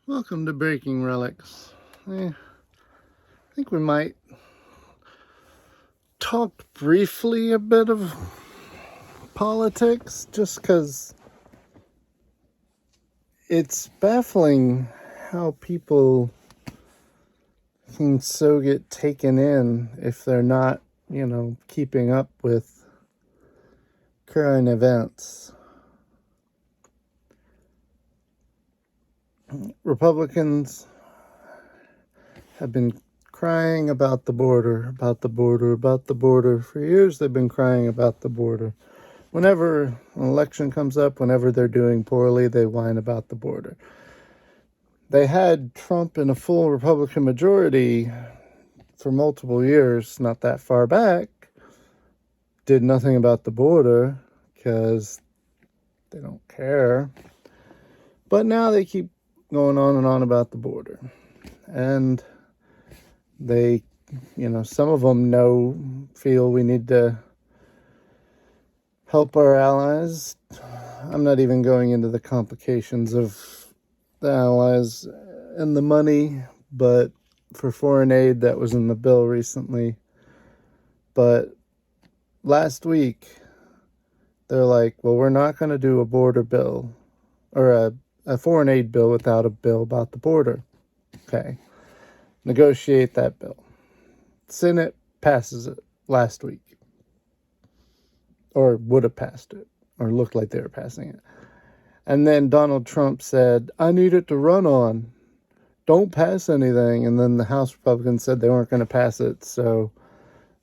Welcome to Breaking Relics. I think we might talk briefly a bit of politics, just because it's baffling how people can so get taken in if they're not, keeping up with current events. Republicans have been crying about the border, about the border, about the border. For years, they've been crying about the border. Whenever an election comes up, whenever they're doing poorly, they whine about the border. They had Trump in a full Republican majority for multiple years, not that far back. Did nothing about the border because they don't care. But now they keep going on and on about the border. And they, some of them feel we need to help our allies. I'm not even going into the complications of the allies and the money, but for foreign aid that was in the bill recently. But last week, they're like, well, we're not going to do a border bill or a foreign aid bill without a bill about the border. Okay. Negotiate that bill. Senate passes it last week. Or would have passed it. Or looked like they were passing it. And then Donald Trump said, I need it to run on. Don't pass anything. And then the House Republicans said they weren't going to pass it. So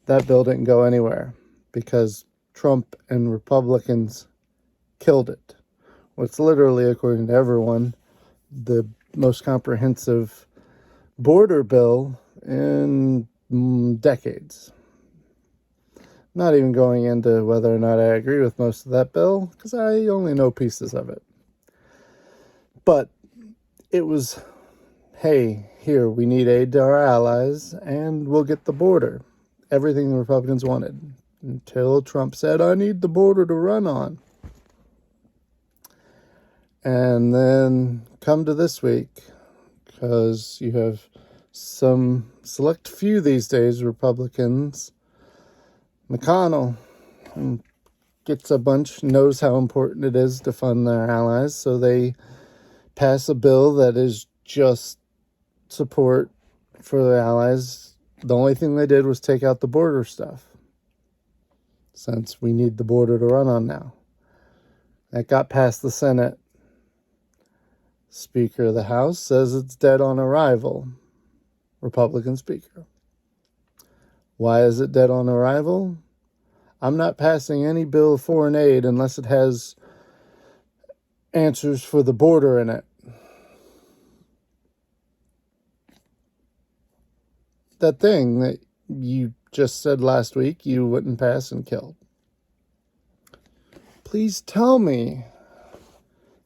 that bill didn't go anywhere because Trump and Republicans killed it. Well, it's literally, according to everyone, the most comprehensive border bill in decades. Not even going into whether or not I agree with most of that bill, because I only know pieces of it. But it was, hey, here, we need aid to our allies, and we'll get the border. Everything the Republicans wanted. Until Trump said, I need the border to run on. And then come to this week, because you have some select few these days, Republicans. McConnell gets a bunch, knows how important it is to fund their allies, so they pass a bill that is just support for the allies. The only thing they did was take out the border stuff, since we need the border to run on now. That got past the Senate. Speaker of the House says it's dead on arrival. Republican Speaker. Why is it dead on arrival? I'm not passing any bill of foreign aid unless it has answers for the border in it. That thing that you just said last week you wouldn't pass and killed. Please tell me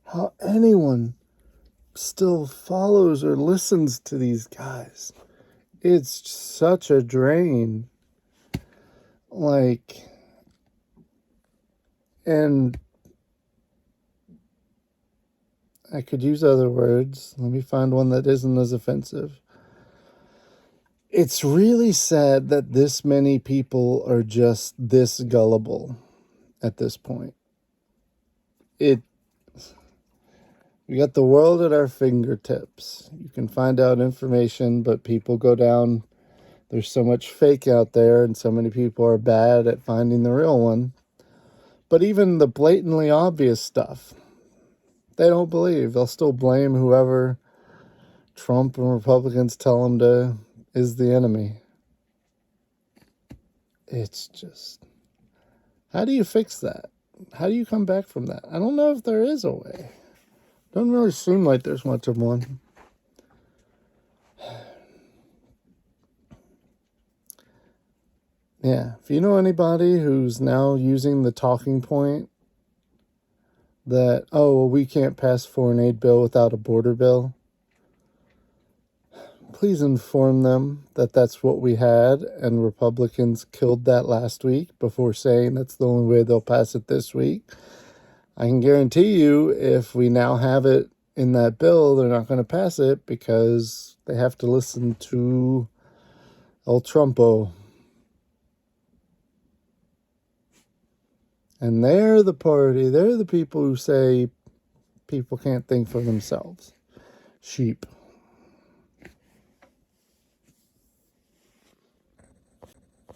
how anyone still follows or listens to these guys. It's such a drain. And I could use other words. Let me find one that isn't as offensive. It's really sad that this many people are just this gullible at this point. We got the world at our fingertips. You can find out information, but people go down. There's so much fake out there, and so many people are bad at finding the real one. But even the blatantly obvious stuff, they don't believe. They'll still blame whoever Trump and Republicans tell them is the enemy. It's just, how do you fix that? How do you come back from that? I don't know if there is a way. Doesn't really seem like there's much of one. Yeah, if you know anybody who's now using the talking point that, we can't pass foreign aid bill without a border bill, please inform them that that's what we had, and Republicans killed that last week before saying that's the only way they'll pass it this week. I can guarantee you, if we now have it in that bill, they're not going to pass it because they have to listen to El Trumpo. And they're the party, they're the people who say people can't think for themselves. Sheep.